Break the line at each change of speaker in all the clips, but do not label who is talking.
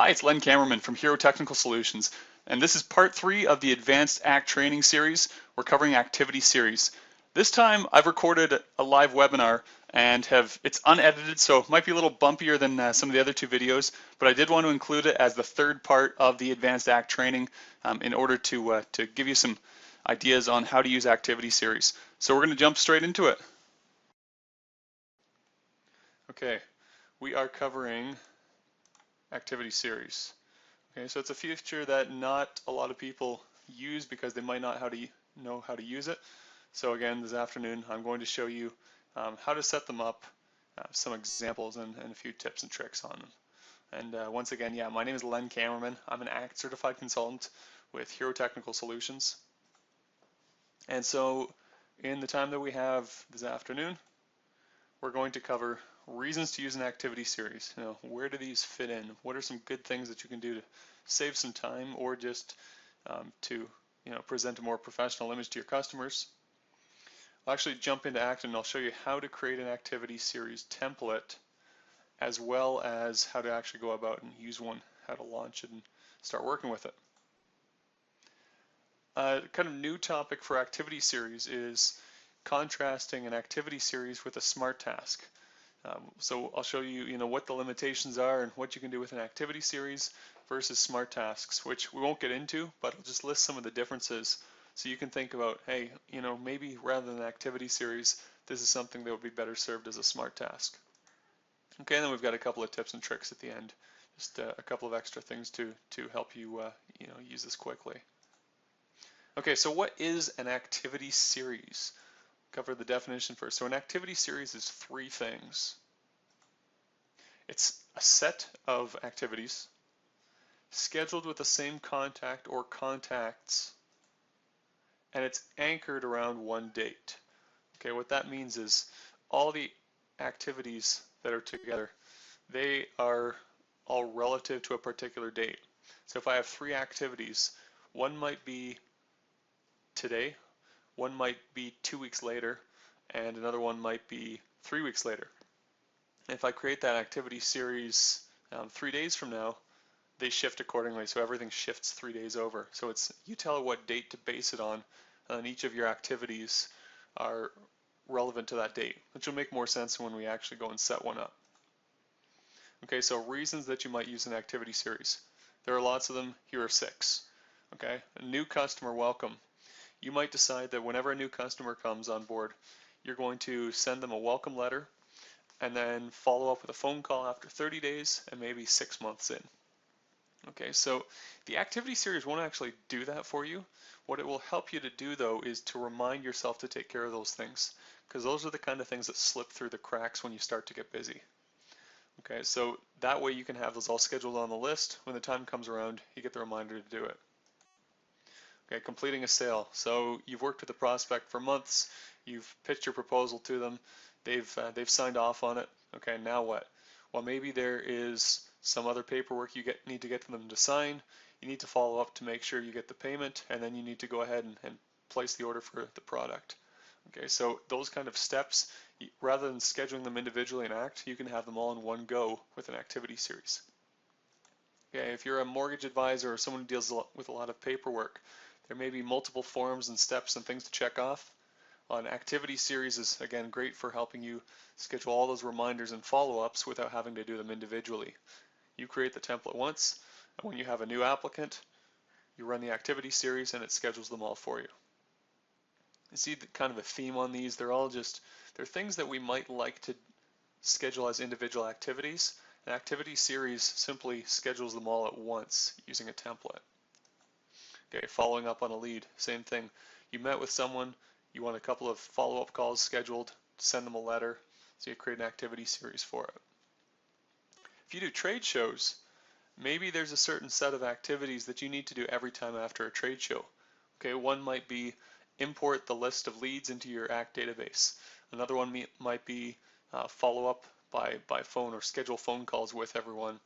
Hi, it's Len Kammerman from Hero Technical Solutions, and this is part 3 of the Advanced ACT training series. We're covering activity series. This time I've recorded a live webinar and it's unedited, so it might be a little bumpier than some of the other two videos, but I did want to include it as the third part of the Advanced ACT training in order to give you some ideas on how to use activity series. So we're going to jump straight into it. Okay, we are covering activity series. Okay, so it's a feature that not a lot of people use because they might not know how to use it. So again, this afternoon I'm going to show you how to set them up, some examples and a few tips and tricks on them. And once again, yeah, my name is Len Kammerman. I'm an ACT certified consultant with Hero Technical Solutions. And so in the time that we have this afternoon, we're going to cover reasons to use an activity series. Where do these fit in? What are some good things that you can do to save some time or just to present a more professional image to your customers? I'll actually jump into ACT and I'll show you how to create an activity series template as well as how to actually go about and use one, how to launch it and start working with it. Kind of new topic for activity series is contrasting an activity series with a smart task. So I'll show you, what the limitations are and what you can do with an activity series versus smart tasks, which we won't get into, but I'll just list some of the differences so you can think about, hey, maybe rather than an activity series, this is something that would be better served as a smart task. Okay, and then we've got a couple of tips and tricks at the end, just a couple of extra things to help you, use this quickly. Okay, so what is an activity series? Cover the definition first. So an activity series is three things. It's a set of activities scheduled with the same contact or contacts, and it's anchored around one date. Okay, what that means is all the activities that are together, they are all relative to a particular date. So if I have three activities, one might be today, one might be 2 weeks later, and another one might be 3 weeks later. If I create that activity series 3 days from now, they shift accordingly, so everything shifts 3 days over. So you tell it what date to base it on, and each of your activities are relevant to that date, which will make more sense when we actually go and set one up. Okay, so reasons that you might use an activity series. There are lots of them. Here are 6. Okay, a new customer welcome. You might decide that whenever a new customer comes on board, you're going to send them a welcome letter and then follow up with a phone call after 30 days and maybe 6 months in. Okay, so the activity series won't actually do that for you. What it will help you to do though is to remind yourself to take care of those things, because those are the kind of things that slip through the cracks when you start to get busy. Okay, so that way you can have those all scheduled on the list. When the time comes around, you get the reminder to do it. Okay, completing a sale. So you've worked with the prospect for months, you've pitched your proposal to them, they've signed off on it. Okay, now what? Well, maybe there is some other paperwork you need to get them to sign. You need to follow up to make sure you get the payment, and then you need to go ahead and place the order for the product. Okay, so those kind of steps, rather than scheduling them individually in ACT, you can have them all in one go with an activity series. Okay, if you're a mortgage advisor or someone who deals with a lot of paperwork, there may be multiple forms and steps and things to check off. An activity series is, again, great for helping you schedule all those reminders and follow-ups without having to do them individually. You create the template once, and when you have a new applicant, you run the activity series and it schedules them all for you. You see kind of a theme on these. They're things that we might like to schedule as individual activities. An activity series simply schedules them all at once using a template. Okay, following up on a lead, same thing. You met with someone, you want a couple of follow-up calls scheduled, send them a letter, so you create an activity series for it. If you do trade shows, maybe there's a certain set of activities that you need to do every time after a trade show. Okay, one might be import the list of leads into your ACT database. Another one might be follow up by phone or schedule phone calls with everyone.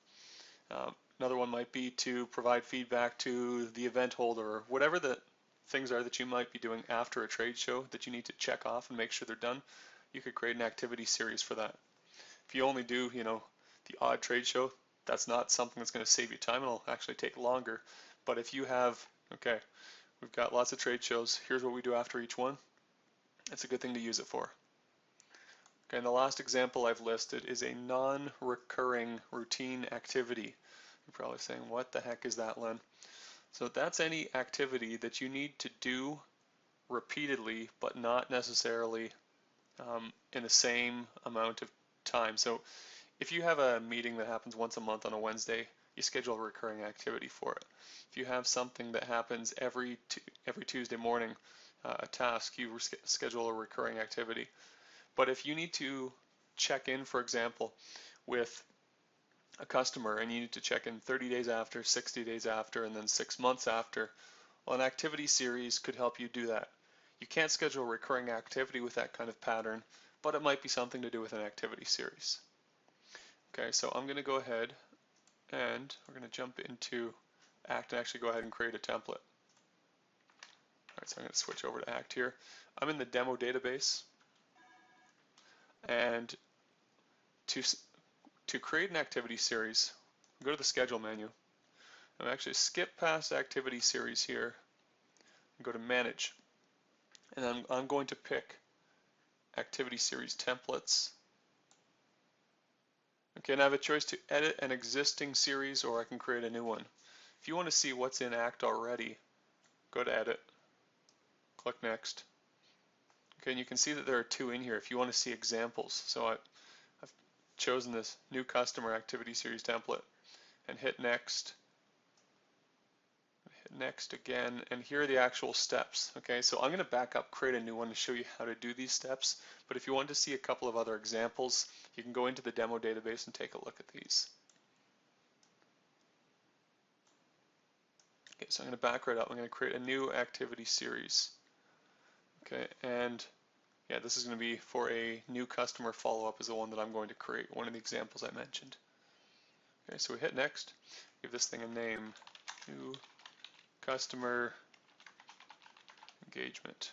Another one might be to provide feedback to the event holder, or whatever the things are that you might be doing after a trade show that you need to check off and make sure they're done. You could create an activity series for that. If you only do, the odd trade show, that's not something that's going to save you time. It'll actually take longer. But if you have, okay, we've got lots of trade shows. Here's what we do after each one. It's a good thing to use it for. Okay, and the last example I've listed is a non-recurring routine activity. You're probably saying, what the heck is that, Len? So that's any activity that you need to do repeatedly, but not necessarily in the same amount of time. So if you have a meeting that happens once a month on a Wednesday, you schedule a recurring activity for it. If you have something that happens every Tuesday morning, a task, you schedule a recurring activity. But if you need to check in, for example, with a customer and you need to check in 30 days after, 60 days after, and then 6 months after, well, an activity series could help you do that. You can't schedule a recurring activity with that kind of pattern, but it might be something to do with an activity series. Okay, so I'm going to go ahead and we're going to jump into Act and actually go ahead and create a template. All right, so I'm going to switch over to Act here. I'm in the demo database, and to create an activity series, go to the Schedule menu. And actually skip past Activity Series here and go to Manage. And I'm going to pick Activity Series Templates. Okay, and I have a choice to edit an existing series, or I can create a new one. If you want to see what's in Act already, go to Edit, click Next. Okay, and you can see that there are 2 in here if you want to see examples. So I've chosen this New Customer Activity Series template and hit Next. Hit Next again, and here are the actual steps. Okay, so I'm going to back up, create a new one to show you how to do these steps. But if you want to see a couple of other examples, you can go into the demo database and take a look at these. Okay, so I'm going to back right up. I'm going to create a new activity series. Okay, and yeah, this is going to be for a new customer follow-up is the one that I'm going to create, one of the examples I mentioned. Okay, so we hit Next, give this thing a name, New Customer Engagement.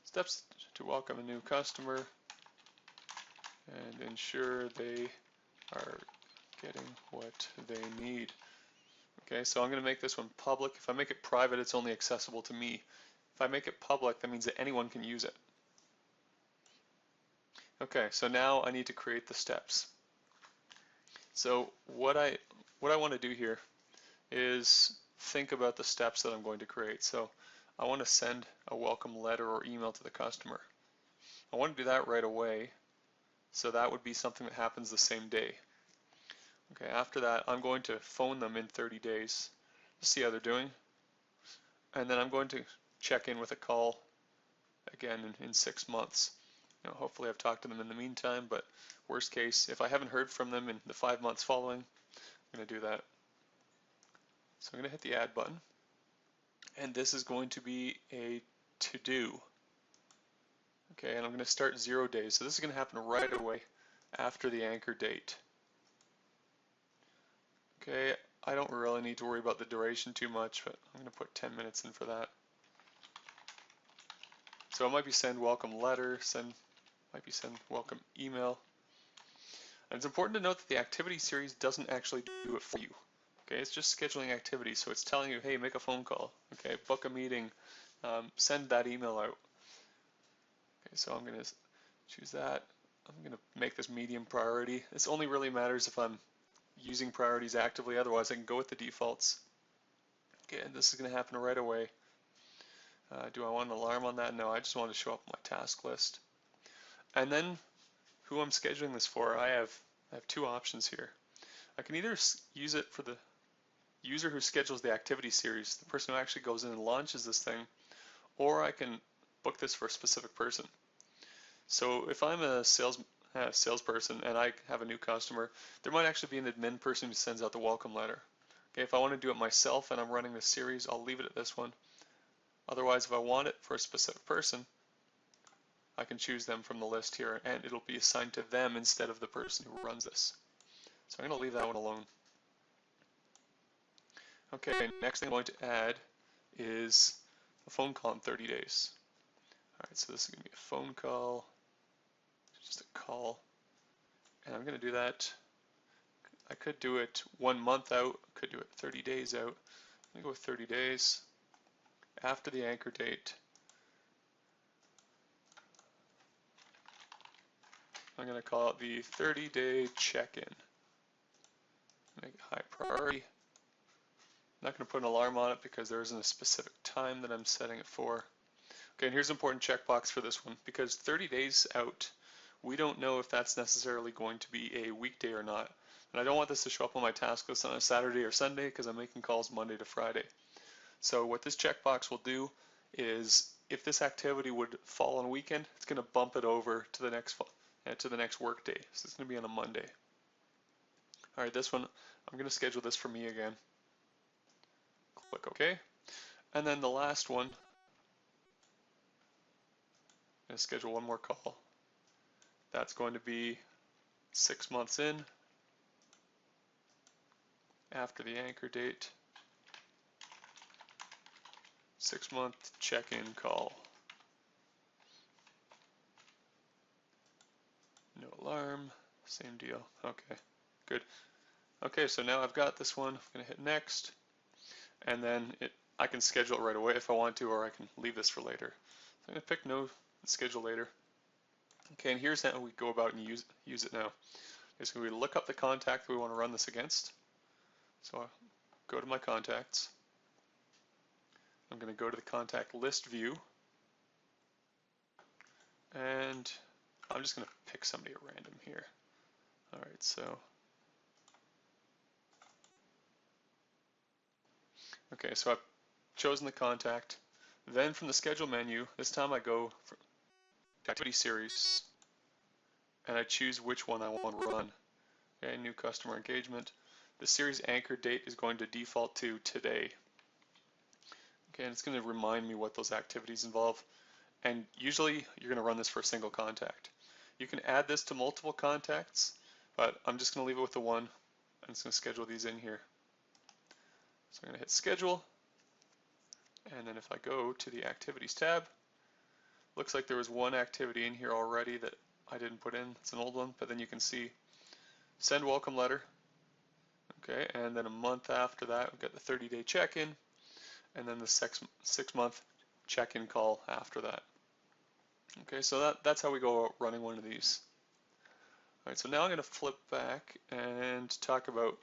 Steps to welcome a new customer and ensure they are getting what they need. Okay, so I'm going to make this one public. If I make it private, it's only accessible to me. If I make it public, that means that anyone can use it. Okay, so now I need to create the steps. So what I want to do here is think about the steps that I'm going to create. So I want to send a welcome letter or email to the customer. I want to do that right away, so that would be something that happens the same day. Okay, after that, I'm going to phone them in 30 days to see how they're doing. And then I'm going to check in with a call again in 6 months. You know, hopefully I've talked to them in the meantime, but worst case, if I haven't heard from them in the 5 months following, I'm going to do that. So I'm going to hit the Add button. And this is going to be a to-do. Okay, and I'm going to start 0 days. So this is going to happen right away after the anchor date. Okay, I don't really need to worry about the duration too much, but I'm going to put 10 minutes in for that. So it might be send welcome letter, might be send welcome email. And it's important to note that the activity series doesn't actually do it for you. Okay, it's just scheduling activities, so it's telling you, hey, make a phone call. Okay, book a meeting, send that email out. Okay, so I'm going to choose that. I'm going to make this medium priority. This only really matters if I'm using priorities actively, otherwise I can go with the defaults. Okay, and this is going to happen right away. Do I want an alarm on that? No, I just want to show up my task list. And then who I'm scheduling this for, I have 2 options here. I can either use it for the user who schedules the activity series, the person who actually goes in and launches this thing, or I can book this for a specific person. So if I'm a salesperson and I have a new customer, there might actually be an admin person who sends out the welcome letter. Okay, if I want to do it myself and I'm running this series, I'll leave it at this one. Otherwise, if I want it for a specific person, I can choose them from the list here, and it'll be assigned to them instead of the person who runs this. So I'm going to leave that one alone. Okay, next thing I'm going to add is a phone call in 30 days. All right, so this is going to be a phone call, just a call. And I'm going to do that. I could do it 1 month out, could do it 30 days out. I'm going to go with 30 days after the anchor date. I'm going to call it the 30-day check-in. Make it high priority. I'm not going to put an alarm on it because there isn't a specific time that I'm setting it for. Okay, and here's an important checkbox for this one. Because 30 days out, we don't know if that's necessarily going to be a weekday or not. And I don't want this to show up on my task list on a Saturday or Sunday because I'm making calls Monday to Friday. So what this checkbox will do is if this activity would fall on a weekend, it's going to bump it over to the next work day. So it's going to be on a Monday. All right, this one, I'm going to schedule this for me again. Click OK. And then the last one, I'm going to schedule one more call. That's going to be 6 months in, after the anchor date, 6-month check-in call. No alarm, same deal. Okay, good. Okay, so now I've got this one. I'm going to hit next, and then I can schedule it right away if I want to, or I can leave this for later. So I'm going to pick no, schedule later. Okay, and here's how we go about and use it now. So we look up the contact we want to run this against. So I'll go to my contacts. I'm going to go to the contact list view, and I'm just going to pick somebody at random here. All right, so okay, so I've chosen the contact. Then from the schedule menu, this time I go for activity series, and I choose which one I want to run. Okay, new customer engagement. The series anchor date is going to default to today. Okay, and it's going to remind me what those activities involve. And usually you're going to run this for a single contact. You can add this to multiple contacts, but I'm just going to leave it with the one. I'm just going to schedule these in here. So I'm going to hit schedule, and then if I go to the activities tab, looks like there was one activity in here already that I didn't put in. It's an old one, but then you can see send welcome letter. Okay, and then a month after that, we've got the 30-day check-in, and then the 6-month check-in call after that. Okay, so that's how we go about running one of these. All right, so now I'm going to flip back and talk about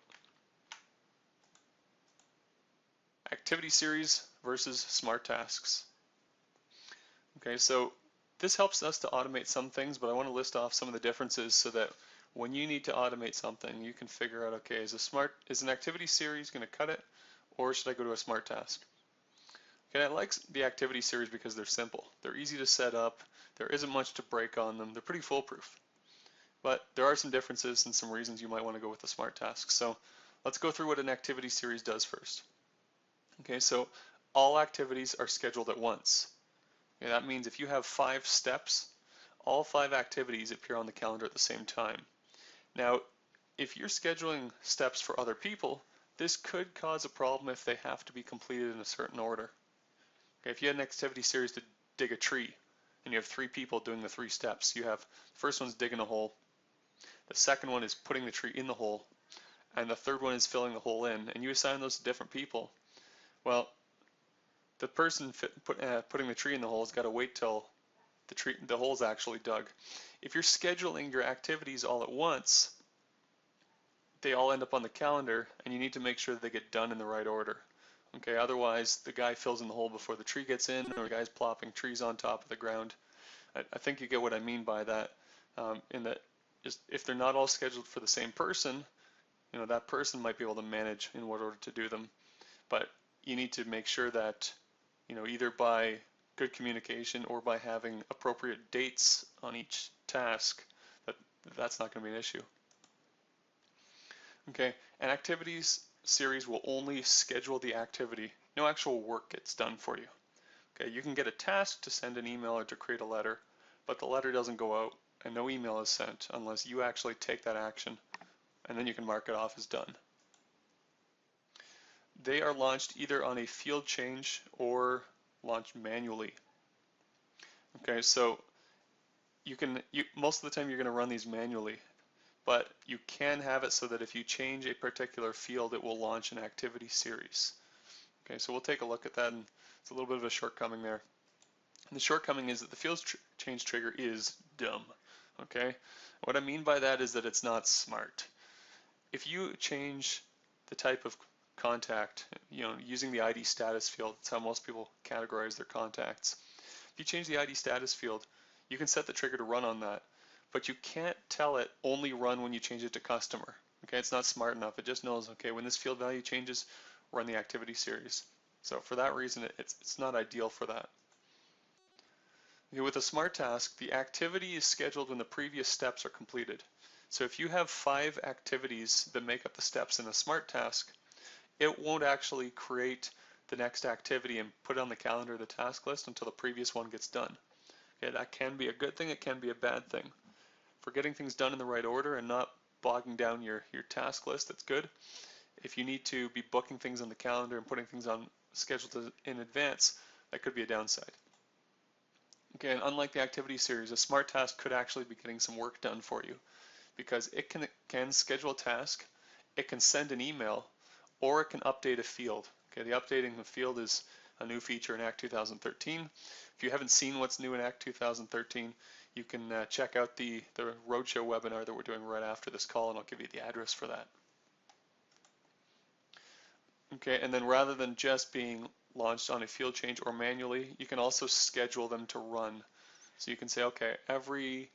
activity series versus smart tasks. Okay, so this helps us to automate some things, but I want to list off some of the differences so that when you need to automate something, you can figure out, okay, is an activity series going to cut it, or should I go to a smart task? Okay, I like the activity series because they're simple. They're easy to set up. There isn't much to break on them. They're pretty foolproof. But there are some differences and some reasons you might want to go with the smart task. So let's go through what an activity series does first. Okay, so all activities are scheduled at once. Okay, that means if you have 5 steps, all 5 activities appear on the calendar at the same time. Now, if you're scheduling steps for other people, this could cause a problem if they have to be completed in a certain order. Okay, if you had an activity series to dig a tree, and you have 3 people doing the 3 steps, you have the first one's digging a hole, the second one is putting the tree in the hole, and the third one is filling the hole in, and you assign those to different people. Well, the person putting the tree in the hole has got to wait till the hole's actually dug. If you're scheduling your activities all at once, they all end up on the calendar, and you need to make sure that they get done in the right order. Okay, otherwise the guy fills in the hole before the tree gets in, or the guy's plopping trees on top of the ground. I think you get what I mean by that, in that if they're not all scheduled for the same person, that person might be able to manage in what order to do them. But you need to make sure that, either by good communication or by having appropriate dates on each task, that's not going to be an issue. Okay, an activities series will only schedule the activity. No actual work gets done for you. Okay, you can get a task to send an email or to create a letter, but the letter doesn't go out and no email is sent unless you actually take that action, and then you can mark it off as done. They are launched either on a field change or launched manually. Okay, so most of the time you're going to run these manually. but you can have it so that if you change a particular field, it will launch an activity series. Okay, so we'll take a look at that, and it's a little bit of a shortcoming there. And the shortcoming is that the field change trigger is dumb. Okay, what I mean by that is that it's not smart. If you change the type of contact, using the ID status field, that's how most people categorize their contacts. If you change the ID status field, you can set the trigger to run on that, but you can't tell it only run when you change it to customer. Okay, it's not smart enough. It just knows, okay, when this field value changes, run the activity series. So for that reason, it's not ideal for that. Okay, with a smart task, the activity is scheduled when the previous steps are completed. So if you have 5 activities that make up the steps in a smart task, it won't actually create the next activity and put it on the calendar of the task list until the previous one gets done. Okay, that can be a good thing, it can be a bad thing. For getting things done in the right order and not bogging down your task list, that's good. If you need to be booking things on the calendar and putting things on scheduled in advance, that could be a downside. Okay, and unlike the activity series, a smart task could actually be getting some work done for you because it can schedule a task, it can send an email, or it can update a field. Okay, the updating the field is a new feature in Act 2013. If you haven't seen what's new in Act 2013, you can check out the Roadshow webinar that we're doing right after this call, and I'll give you the address for that. Okay, and then rather than just being launched on a field change or manually, you can also schedule them to run. So you can say, okay, every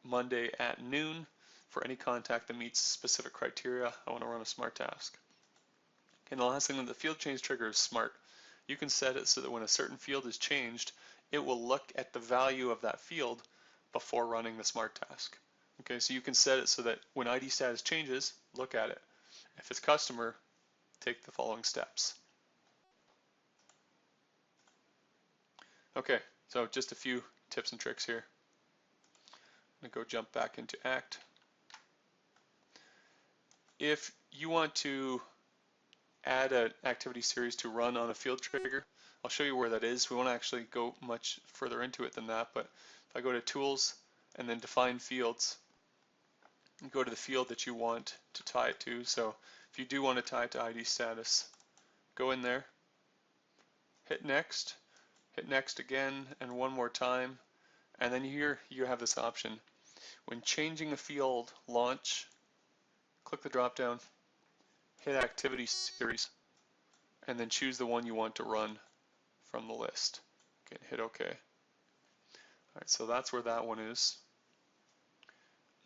Monday at noon, for any contact that meets specific criteria, I want to run a smart task. And the last thing, the field change trigger is smart. You can set it so that when a certain field is changed, it will look at the value of that field before running the smart task. Okay, so you can set it so that when ID status changes, look at it. If it's customer, take the following steps. Okay, so just a few tips and tricks here. I'm going to go jump back into Act. If you want to add an activity series to run on a field trigger, I'll show you where that is. We won't actually go much further into it than that, but if I go to Tools and then Define Fields, and go to the field that you want to tie it to. So if you do want to tie it to ID status, go in there, hit Next again, and one more time, and then here you have this option. When changing a field, launch, click the drop down, hit Activity Series, and then choose the one you want to run from the list. Okay, hit OK. Alright, so that's where that one is.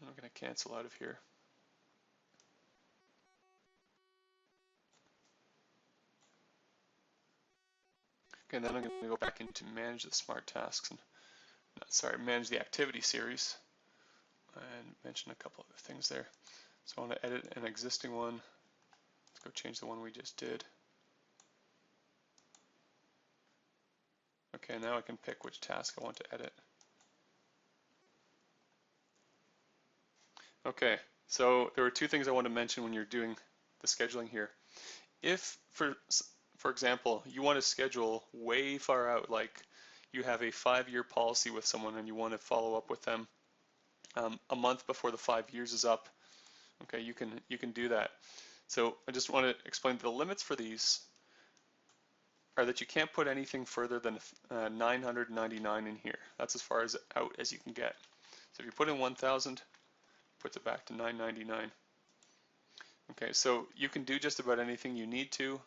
I'm going to cancel out of here. Okay, then I'm going to go back into manage the smart tasks and manage the activity series and mention a couple other things there. So I want to edit an existing one. Let's go change the one we just did. Okay, now I can pick which task I want to edit. Okay, so there were 2 things I want to mention when you're doing the scheduling here. If, for example, you want to schedule way far out, like you have a 5-year policy with someone and you want to follow up with them a month before the 5 years is up, okay, you can do that. So I just want to explain the limits for these are that you can't put anything further than 999 in here. That's as far as out as you can get. So if you put in 1,000, puts it back to 999. Okay, so you can do just about anything you need to.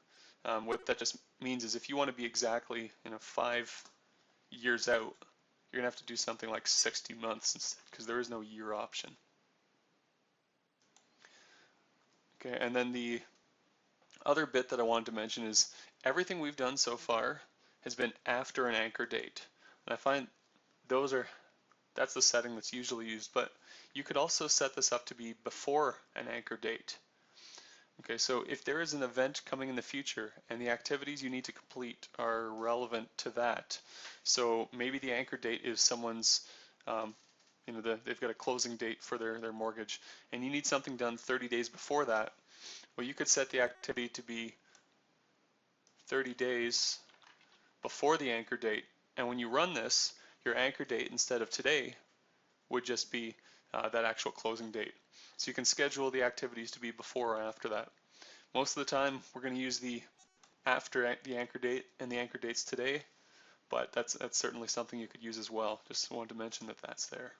What that just means is if you want to be exactly 5 years out, you're gonna have to do something like 60 months instead, because there is no year option. Okay, and then the other bit that I wanted to mention is everything we've done so far has been after an anchor date. And I find that's the setting that's usually used, but you could also set this up to be before an anchor date. Okay, so if there is an event coming in the future and the activities you need to complete are relevant to that, so maybe the anchor date is someone's, they've got a closing date for their mortgage, and you need something done 30 days before that, well, you could set the activity to be 30 days before the anchor date, and when you run this, your anchor date instead of today would just be that actual closing date. So you can schedule the activities to be before or after that. Most of the time, we're going to use the after the anchor date, and the anchor date's today, but that's certainly something you could use as well. Just wanted to mention that that's there.